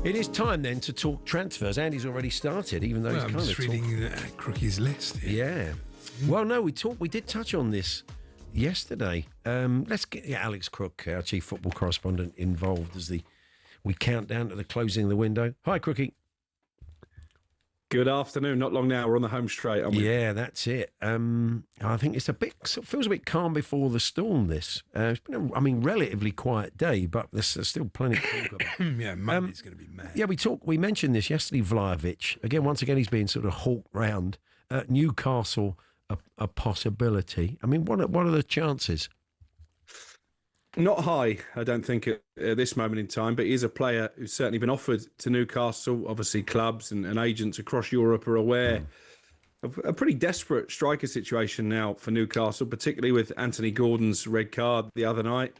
It is time then to talk transfers. Andy's already started, even though he's kind of just reading Crookie's list here. Yeah. Well, no, we did touch on this yesterday. Let's get Alex Crook, our chief football correspondent, involved as we count down to the closing of the window. Hi, Crookie. Good afternoon. Not long now. We're on the home straight, aren't we? Yeah, that's it. I think it feels a bit calm before the storm, this. It's been a relatively quiet day, but there's still plenty to talk about. Yeah, Monday's going to be mad. Yeah, we mentioned this yesterday, Vlahovic. Once again, he's being sort of hawked round. Newcastle, a possibility. I mean, what are the chances? Not high, I don't think, at this moment in time, but he is a player who's certainly been offered to Newcastle. Obviously, clubs and agents across Europe are aware of a pretty desperate striker situation now for Newcastle, particularly with Anthony Gordon's red card the other night.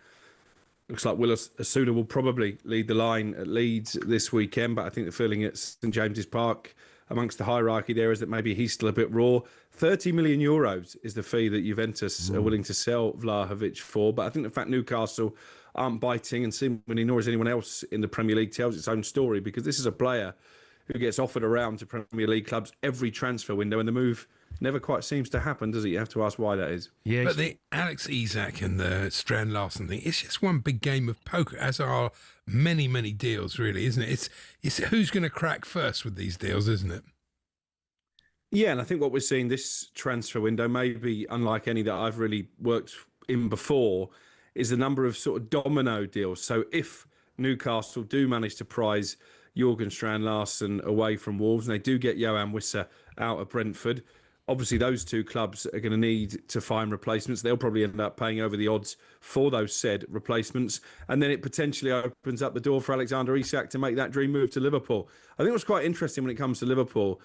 Looks like Willis Asuda will probably lead the line at Leeds this weekend, but I think the feeling at St James's Park amongst the hierarchy there is that maybe he's still a bit raw. 30 million euros is the fee that Juventus are willing to sell Vlahovic for. But I think the fact Newcastle aren't biting, and seemingly nor is anyone else in the Premier League, tells its own story, because this is a player who gets offered around to Premier League clubs every transfer window, and the move never quite seems to happen, does it? You have to ask why that is. Yeah, but the Alex Isak and the Strand Larsen thing, it's just one big game of poker, as are many, many deals, really, isn't it? It's who's going to crack first with these deals, isn't it? Yeah, and I think what we're seeing this transfer window, maybe unlike any that I've really worked in before, is the number of sort of domino deals. So if Newcastle do manage to prize Jurgen Strand Larsen away from Wolves, and they do get Johan Wissa out of Brentford, obviously those two clubs are going to need to find replacements. They'll probably end up paying over the odds for those said replacements. And then it potentially opens up the door for Alexander Isak to make that dream move to Liverpool. I think what's quite interesting when it comes to Liverpool,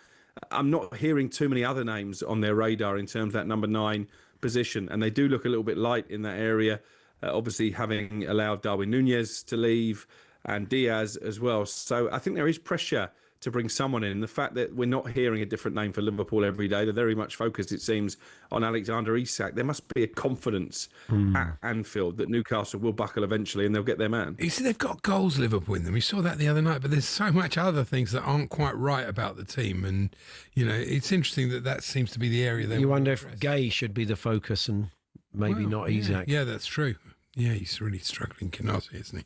I'm not hearing too many other names on their radar in terms of that number 9 position. And they do look a little bit light in that area, obviously having allowed Darwin Núñez to leave and Diaz as well. So I think there is pressure to bring someone in. The fact that we're not hearing a different name for Liverpool every day, they're very much focused, it seems, on Alexander Isak. There must be a confidence at Anfield that Newcastle will buckle eventually and they'll get their man. You see, they've got goals, Liverpool, in them. We saw that the other night, but there's so much other things that aren't quite right about the team. And, it's interesting that seems to be the area they... You wonder if Gay should be the focus and maybe not Isak. Yeah, that's true. Yeah, he's really struggling, Canazzi, isn't he?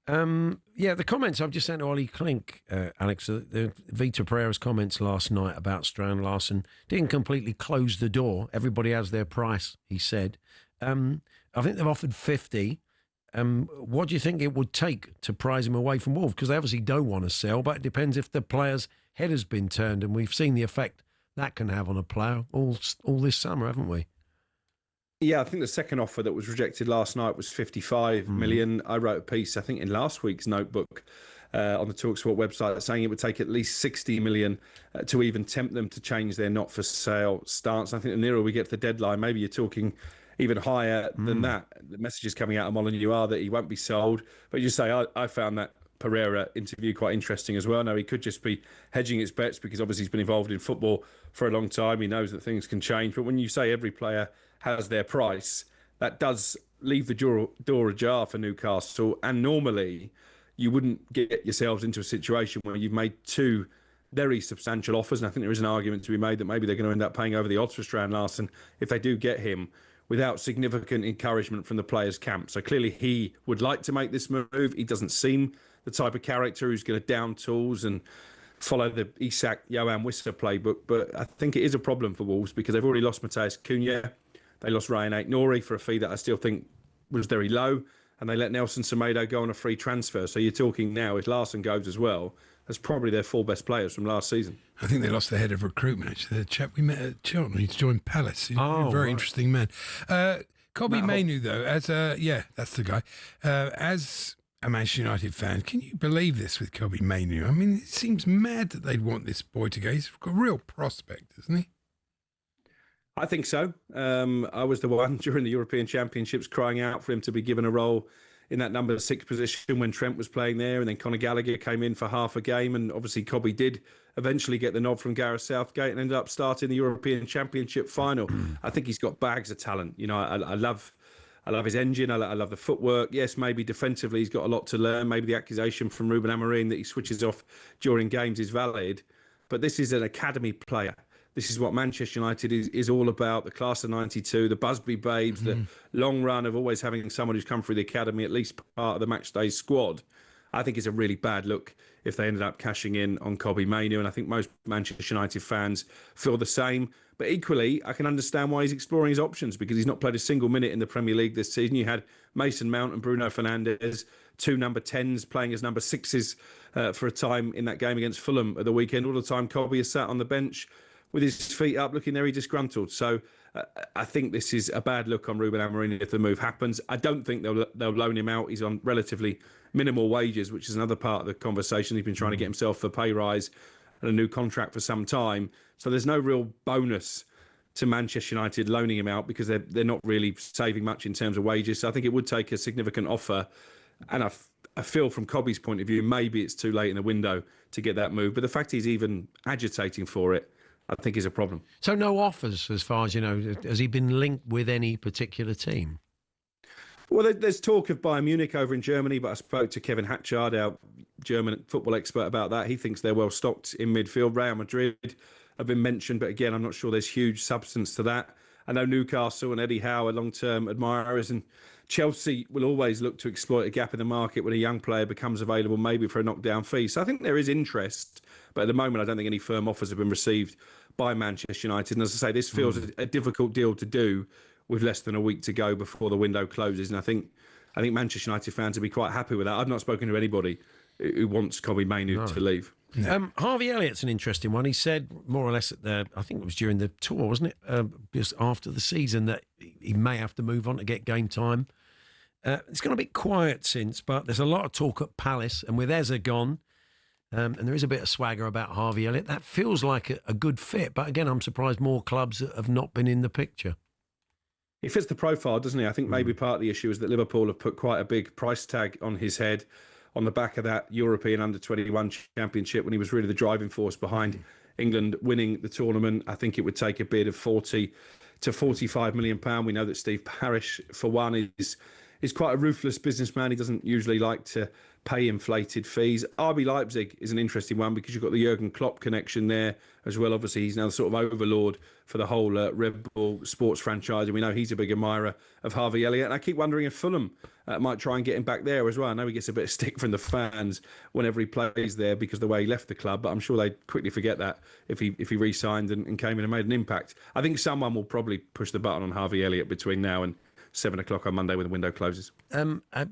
The comments I've just sent to Ollie Klink, Alex, the Vita Pereira's comments last night about Strand Larsen didn't completely close the door. Everybody has their price, he said. I think they've offered 50. What do you think it would take to prize him away from Wolves? Because they obviously don't want to sell, but it depends if the player's head has been turned, and we've seen the effect that can have on a player all this summer, haven't we? Yeah, I think the second offer that was rejected last night was 55 million. I wrote a piece, I think, in last week's notebook on the talkSPORT website saying it would take at least 60 million to even tempt them to change their not-for-sale stance. I think the nearer we get to the deadline, maybe you're talking even higher than that. The messages coming out of Molineux are that he won't be sold. But you say, I found that Pereira interview quite interesting as well. Now, he could just be hedging his bets because obviously he's been involved in football for a long time. He knows that things can change. But when you say every player has their price, that does leave the door ajar for Newcastle. And normally you wouldn't get yourselves into a situation where you've made two very substantial offers. And I think there is an argument to be made that maybe they're going to end up paying over the odds for Strand Larsen if they do get him, without significant encouragement from the players' camp. So clearly he would like to make this move. He doesn't seem the type of character who's going to down tools and follow the Isak, Johan Wissa playbook. But I think it is a problem for Wolves because they've already lost Mateus Cunha. They lost Ryan Aït-Nouri for a fee that I still think was very low. And they let Nelson Semedo go on a free transfer. So you're talking now, if Larsen goes as well, that's probably their 4 best players from last season. I think they lost the head of recruitment, actually. The chap we met at Cheltenham, he's joined Palace. He's a very interesting man. Kobbie Mainoo, though, that's the guy. As a Manchester United fan, can you believe this with Kobbie Mainoo? I mean, it seems mad that they'd want this boy to go. He's got a real prospect, isn't he? I think so. I was the one during the European Championships crying out for him to be given a role in that number 6 position when Trent was playing there, and then Conor Gallagher came in for half a game, and obviously Kobbie did eventually get the nod from Gareth Southgate and ended up starting the European Championship final. I think he's got bags of talent. I love I love his engine. I love the footwork. Yes, maybe defensively he's got a lot to learn. Maybe the accusation from Ruben Amorim that he switches off during games is valid. But this is an academy player. This is what Manchester United is all about. The class of '92, the Busby Babes, the long run of always having someone who's come through the academy, at least part of the matchday squad. I think it's a really bad look if they ended up cashing in on Kobbie Mainoo. And I think most Manchester United fans feel the same. But equally, I can understand why he's exploring his options, because he's not played a single minute in the Premier League this season. You had Mason Mount and Bruno Fernandes, two number 10s playing as number 6s for a time in that game against Fulham at the weekend. All the time, Kobbie has sat on the bench with his feet up, looking very disgruntled. So I think this is a bad look on Ruben Amorim if the move happens. I don't think they'll loan him out. He's on relatively minimal wages, which is another part of the conversation. He's been trying to get himself a pay rise and a new contract for some time. So there's no real bonus to Manchester United loaning him out, because they're not really saving much in terms of wages. So I think it would take a significant offer. And I feel from Kobbie's point of view, maybe it's too late in the window to get that move. But the fact he's even agitating for it, I think is a problem. So no offers, as far as you know. Has he been linked with any particular team? Well, there's talk of Bayern Munich over in Germany, but I spoke to Kevin Hatchard, our German football expert, about that. He thinks they're well stocked in midfield. Real Madrid have been mentioned, but again, I'm not sure there's huge substance to that. I know Newcastle and Eddie Howe are long-term admirers, and Chelsea will always look to exploit a gap in the market when a young player becomes available, maybe for a knockdown fee. So I think there is interest, but at the moment, I don't think any firm offers have been received by Manchester United. And as I say, this feels a difficult deal to do with less than a week to go before the window closes. And I think Manchester United fans will be quite happy with that. I've not spoken to anybody who wants Kobbie Mainoo to leave. No. Harvey Elliott's an interesting one. He said more or less I think it was during the tour, wasn't it? Just after the season, that he may have to move on to get game time. It's gone a bit quiet since, but there's a lot of talk at Palace, and with Eza gone, and there is a bit of swagger about Harvey Elliott. That feels like a good fit. But again, I'm surprised more clubs have not been in the picture. He fits the profile, doesn't he? I think maybe part of the issue is that Liverpool have put quite a big price tag on his head on the back of that European Under-21 Championship, when he was really the driving force behind England winning the tournament. I think it would take a bid of 40 to 45 million pound. We know that Steve Parish, for one, is quite a ruthless businessman. He doesn't usually like to pay inflated fees. RB Leipzig is an interesting one, because you've got the Jurgen Klopp connection there as well. Obviously, he's now the sort of overlord for the whole Red Bull sports franchise, and we know he's a big admirer of Harvey Elliott. And I keep wondering if Fulham might try and get him back there as well. I know he gets a bit of stick from the fans whenever he plays there because of the way he left the club, but I'm sure they'd quickly forget that if he re-signed and came in and made an impact. I think someone will probably push the button on Harvey Elliott between now and 7 o'clock on Monday when the window closes.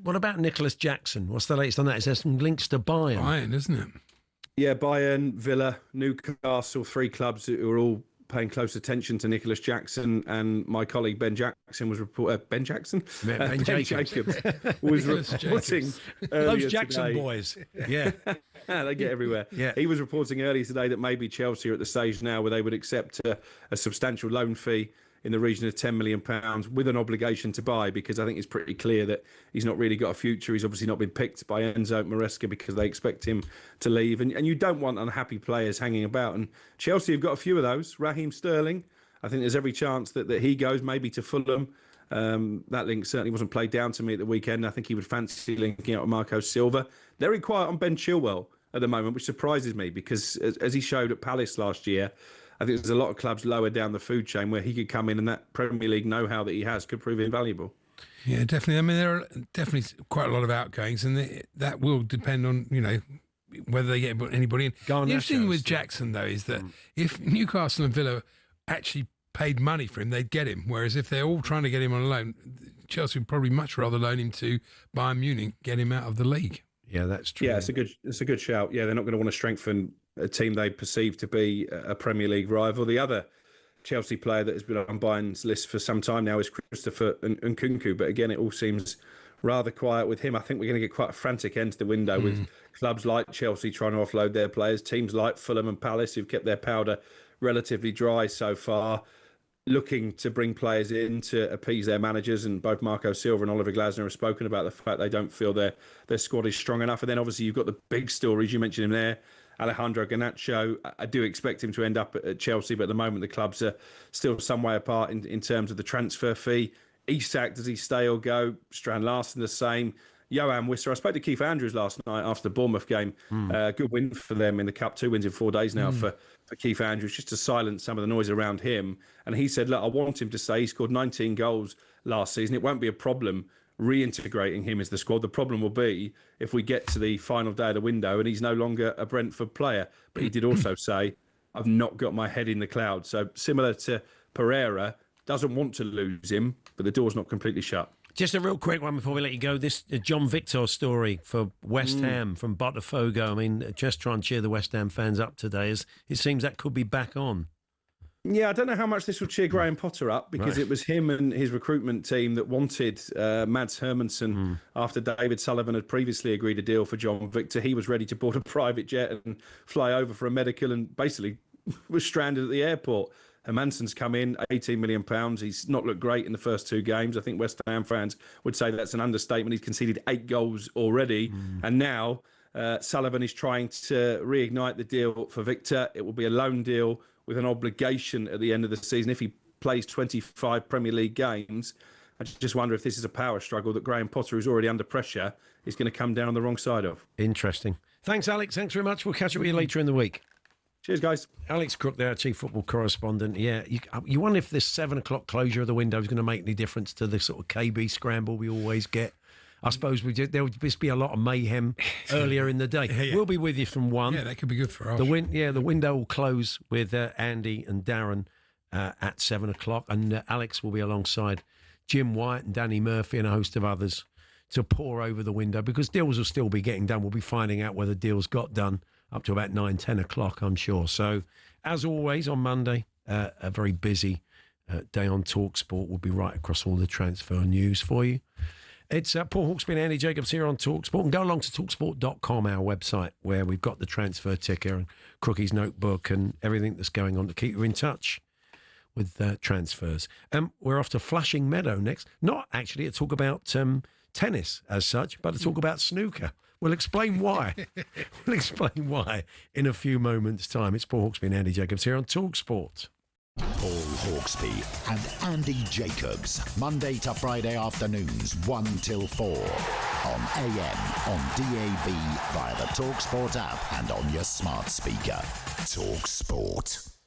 What about Nicholas Jackson? What's the latest on that? Is there some links to Bayern? Bayern, isn't it? Yeah, Bayern, Villa, Newcastle, 3 clubs who are all paying close attention to Nicholas Jackson. And my colleague Ben Jackson was Ben Jacobs was reporting those Jackson today. boys. Yeah. They get everywhere. Yeah. He was reporting earlier today that maybe Chelsea are at the stage now where they would accept a substantial loan fee in the region of £10 million with an obligation to buy, because I think it's pretty clear that he's not really got a future. He's obviously not been picked by Enzo Maresca because they expect him to leave. And you don't want unhappy players hanging about. And Chelsea have got a few of those. Raheem Sterling, I think there's every chance that he goes maybe to Fulham. That link certainly wasn't played down to me at the weekend. I think he would fancy linking out with Marco Silva. Very quiet on Ben Chilwell at the moment, which surprises me, because as he showed at Palace last year, I think there's a lot of clubs lower down the food chain where he could come in, and that Premier League know-how that he has could prove invaluable. Yeah, definitely. I mean, there are definitely quite a lot of outgoings, and that will depend on, whether they get anybody in. The interesting thing with Jackson, though, is that if Newcastle and Villa actually paid money for him, they'd get him. Whereas if they're all trying to get him on a loan, Chelsea would probably much rather loan him to Bayern Munich, get him out of the league. Yeah, that's true. Yeah, it's a good shout. Yeah, they're not going to want to strengthen a team they perceive to be a Premier League rival. The other Chelsea player that has been on Bayern's list for some time now is Christopher Nkunku, but again, it all seems rather quiet with him. I think we're going to get quite a frantic end to the window with clubs like Chelsea trying to offload their players, teams like Fulham and Palace who've kept their powder relatively dry so far, looking to bring players in to appease their managers. And both Marco Silva and Oliver Glasner have spoken about the fact they don't feel their squad is strong enough. And then obviously you've got the big stories. You mentioned him there, Alejandro Garnacho. I do expect him to end up at Chelsea, but at the moment the clubs are still some way apart in terms of the transfer fee. Isak, does he stay or go? Strand Larsen the same. Johan Wisser. I spoke to Keith Andrews last night after the Bournemouth game. Good win for them in the Cup. 2 wins in 4 days now for Keith Andrews, just to silence some of the noise around him. And he said, look, I want him to stay. He scored 19 goals last season. It won't be a problem reintegrating him as the squad. The problem will be if we get to the final day of the window and he's no longer a Brentford player. But he did also say, I've not got my head in the clouds. So similar to Pereira, doesn't want to lose him, but the door's not completely shut. Just a real quick one before we let you go. This John Victor story for West Ham from Botafogo. I mean, just try and cheer the West Ham fans up today. As it seems that could be back on. Yeah, I don't know how much this will cheer Graham Potter up, because it was him and his recruitment team that wanted Mads Hermansen after David Sullivan had previously agreed a deal for John Victor. He was ready to board a private jet and fly over for a medical and basically was stranded at the airport. Hermansen's come in, £18 million. He's not looked great in the first 2 games. I think West Ham fans would say that's an understatement. He's conceded 8 goals already. And now Sullivan is trying to reignite the deal for Victor. It will be a loan deal with an obligation at the end of the season if he plays 25 Premier League games. I just wonder if this is a power struggle that Graham Potter, who's already under pressure, is going to come down on the wrong side of. Interesting. Thanks, Alex. Thanks very much. We'll catch up with you later in the week. Cheers, guys. Alex Crook there, Chief Football Correspondent. Yeah, you wonder if this 7 o'clock closure of the window is going to make any difference to the sort of KB scramble we always get. I suppose there would just be a lot of mayhem earlier in the day. Yeah. We'll be with you from 1. Yeah, that could be good for us. The window will close with Andy and Darren at 7 o'clock, and Alex will be alongside Jim White and Danny Murphy and a host of others to pour over the window, because deals will still be getting done. We'll be finding out whether deals got done up to about 9, 10 o'clock, I'm sure. So, as always, on Monday, a very busy day on talkSPORT. We'll be right across all the transfer news for you. It's Paul Hawksby and Andy Jacobs here on talkSPORT. And go along to talksport.com, our website, where we've got the transfer ticker and Crookie's notebook and everything that's going on to keep you in touch with transfers. We're off to Flushing Meadow next. Not actually to talk about tennis as such, but to talk about snooker. We'll explain why. We'll explain why in a few moments' time. It's Paul Hawksby and Andy Jacobs here on talkSPORT. Paul Hawksby and Andy Jacobs, Monday to Friday afternoons, 1 till 4. On AM, on DAB, via the talkSPORT app and on your smart speaker. talkSPORT.